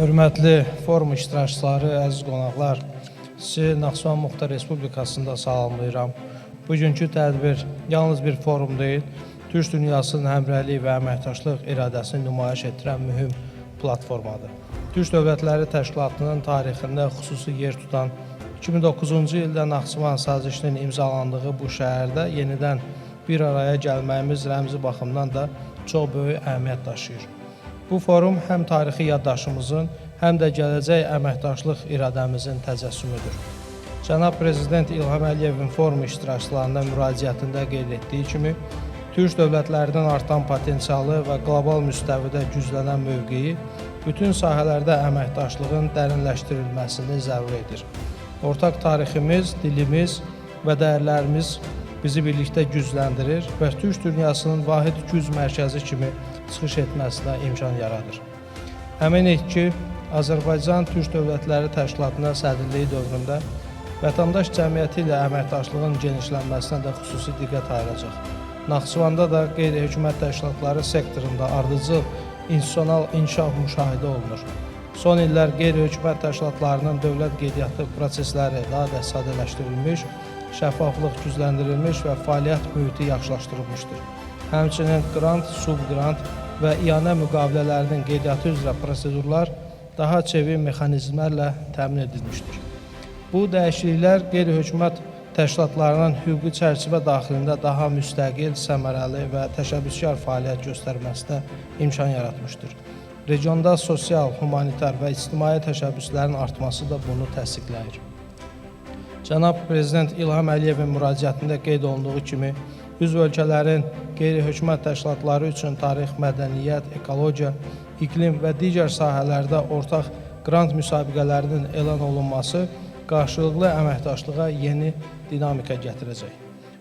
Hörmətli forum iştirakçıları, əziz qonaqlar, sizi Naxçıvan Muxtar Respublikasında salamlayıram. Bugünkü tədbir yalnız bir forum deyil, Türk dünyasının həmrəylik və əməkdaşlıq iradəsini nümayiş etdirən mühüm platformadır. Türk Dövlətləri Təşkilatının tarixində xüsusi yer tutan 2009-cu ildə Naxçıvan sazişinin imzalandığı bu şəhərdə yenidən bir araya gəlməyimiz rəmzi baxımdan da çox böyük əhəmiyyət daşıyır. Bu forum həm tarixi yaddaşımızın, həm də gələcək əməkdaşlıq iradəmizin təcəssümüdür. Cənab Prezident İlham Əliyevin forum iştirakçılarına müraciətində qeyd etdiyi kimi, Türk dövlətlərinin artan potensialı və qlobal müstəvidə güclənən mövqeyi bütün sahələrdə əməkdaşlığın dərinləşdirilməsini zəruri edir. Ortaq tariximiz, dilimiz və dəyərlərimiz bizi birlikdə gücləndirir və Türk dünyasının vahid güc mərkəzi kimi çıxış etməsinə imkan yaradır. Əminik ki, Azərbaycan Türk Dövlətləri Təşkilatına sədrliyi dövründə vətəndaş cəmiyyəti ilə əməkdaşlığın genişlənməsinə də xüsusi diqqət ayıracaq. Naxçıvanda da qeyri-hökumət təşkilatları sektorunda ardıcıl institusional inkişaf müşahidə olunur. Son illər qeyri-hökumət təşkilatlarının dövlət qeydiyyatı prosesləri daha da sadələşdirilmiş, şəffaflıq gücləndirilmiş və fəaliyyət mühiti yaxşılaşdırılmışdır. Həmçinin qrant, subqrant və iyanə müqavilələrinin qeydiyyatı üzrə prosedurlar daha çevik mexanizmlərlə təmin edilmişdir. Bu dəyişikliklər qeyri-hökumət təşkilatlarının hüquqi çərçivə daxilində daha müstəqil, səmərəli və təşəbbüskar fəaliyyət göstərməsinə imkan yaratmışdır. Regionda sosial, humanitar və ictimai təşəbbüslərin artması da bunu təsdiqləyir. Cənab Prezident İlham Əliyevin müraciətində qeyd olunduğu kimi, üzv ölkələrin qeyri-hökumət təşkilatları üçün tarix, mədəniyyət, ekologiya, iqlim və digər sahələrdə ortaq qrant müsabiqələrinin elan olunması qarşılıqlı əməkdaşlığa yeni dinamika gətirəcək.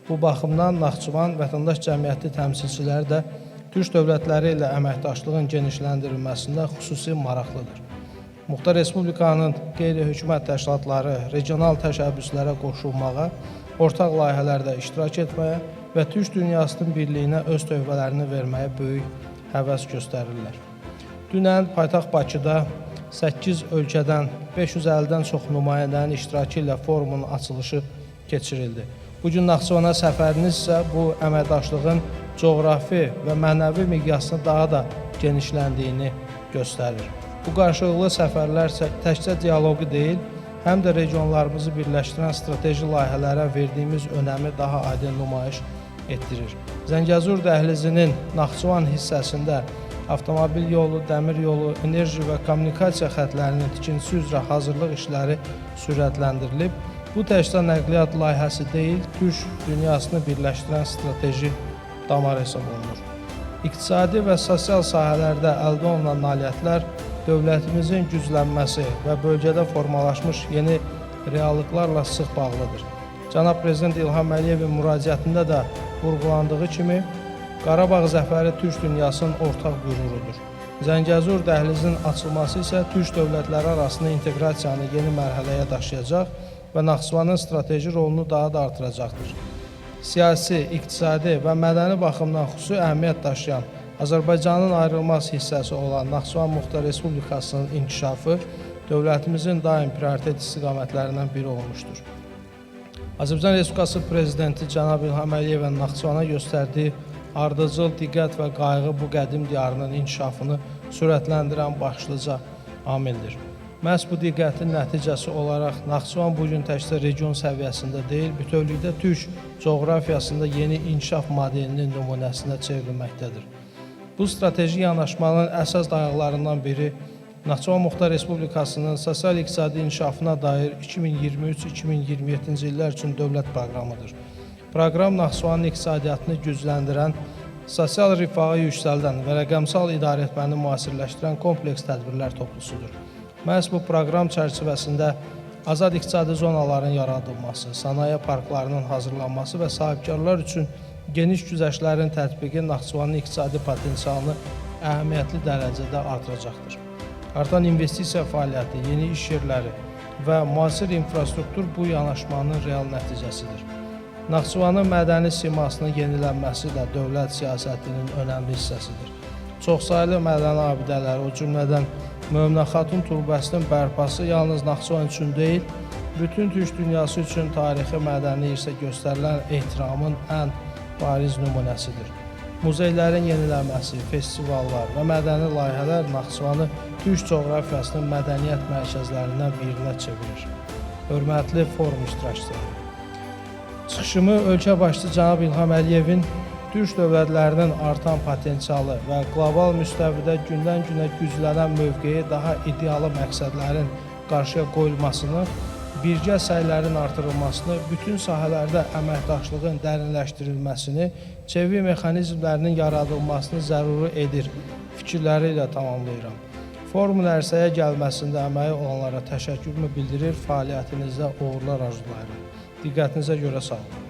Bu baxımdan Naxçıvan vətəndaş cəmiyyəti təmsilçiləri də Türk dövlətləri ilə əməkdaşlığın genişləndirilməsində xüsusi maraqlıdır. Muxtar Respublikanın qeyri-hökumət təşkilatları regional təşəbbüslərə qoşulmağa, ortaq layihələrdə iştirak etməyə və Türk dünyasının birliyinə öz töhfələrini verməyə böyük həvəs göstərirlər. Dünən paytaxt Bakıda 8 ölkədən 550-dən çox nümayəndənin iştirakı ilə forumun açılışı keçirildi. Bugün Naxçıvana səfəriniz isə bu əməkdaşlığın coğrafi və mənəvi miqyasını daha da genişləndiyini göstərir. Bu qarşılıqlı səfərlər təkcə dialoqu deyil, həm də regionlarımızı birləşdirən strateji layihələrə verdiyimiz önəmi daha aydın nümayiş etdirir. Zəngəzur dəhlizinin Naxçıvan hissəsində avtomobil yolu, dəmir yolu, enerji və kommunikasiya xətlərinin tikintisi üzrə hazırlıq işləri sürətləndirilib. Bu təkcə nəqliyyat layihəsi deyil, Türk dünyasını birləşdirən strateji damar hesab olunur. İqtisadi və sosial sahələrdə əldə olunan nailiyyətlər dövlətimizin güclənməsi və bölgədə formalaşmış yeni reallıqlarla sıx bağlıdır. Cənab Prezident İlham Əliyevin müraciətində də vurğulandığı kimi, Qarabağ zəfəri Türk dünyasının ortaq qürurudur. Zəngəzur dəhlizinin açılması isə Türk dövlətləri arasında inteqrasiyanı yeni mərhələyə daşıyacaq və Naxçıvanın strateji rolunu daha da artıracaqdır. Siyasi, iqtisadi və mədəni baxımdan xüsusi əhəmiyyət daşıyan Azərbaycanın ayrılmaz hissəsi olan Naxçıvan Muxtar Respublikasının inkişafı dövlətimizin daim prioritet istiqamətlərindən biri olmuşdur. Azərbaycan Respublikası Prezidenti Cənab İlham Əliyevin Naxçıvana göstərdiyi ardıcıl diqqət və qayğı bu qədim diyarının inkişafını sürətləndirən başlıca amildir. Məhz bu diqqətin nəticəsi olaraq Naxçıvan bugün təkcə region səviyyəsində deyil, bütövlükdə Türk coğrafiyasında yeni inkişaf modelinin nümunəsinə çevrilməkdədir. Bu strateji yanaşmanın əsas dayaqlarından biri Naxçıvan Muxtar Respublikasının sosial-iqtisadi inkişafına dair 2023-2027-ci illər üçün dövlət proqramıdır. Proqram Naxçıvanın iqtisadiyyatını gücləndirən, sosial rifahı yüksəldən və rəqəmsal idarəetməni müasirləşdirən kompleks tədbirlər toplusudur. Məhz bu proqram çərçivəsində azad iqtisadi zonaların yaradılması, sənaye parklarının hazırlanması və sahibkarlar üçün geniş güzəştlərin tətbiqi Naxçıvanın iqtisadi potensialını əhəmiyyətli dərəcədə artıracaqdır. Artan investisiya fəaliyyəti, yeni iş yerləri və müasir infrastruktur bu yanaşmanın real nəticəsidir. Naxçıvanın mədəni simasının yenilənməsi də dövlət siyasətinin önəmli hissəsidir. çoxsaylı mədəni abidələr, o cümlədən Möminə Xatun türbəsinin bərpası yalnız Naxçıvan üçün deyil, bütün türk dünyası üçün tarixi mədəni irsə göstərilən ehtiramın ən bariz nümunəsidir. Muzeylərin yenilənməsi, festivallar və mədəni layihələr Naxçıvanı türk coğrafiyasının mədəniyyət mərkəzlərindən birinə çevirir. Hörmətli forum iştirakçıları, çıxışımı ölkə başçısı cənab İlham Əliyevin türk dövlətlərinin artan potensialı və qlobal müstəvidə gündən-günə güclənən mövqeyi daha idealı məqsədlərin qarşıya qoyulmasını, birgə səylərin artırılmasını, bütün sahələrdə əməkdaşlığın dərinləşdirilməsini, çeviri mexanizmlərinin yaradılmasını zəruri edir fikirləri ilə tamamlayıram. Forumun ərsəyə gəlməsində əməyi olanlara təşəkkürümü bildirir, fəaliyyətinizdə uğurlar arzulayıram. Diqqətinizə görə sağ olun.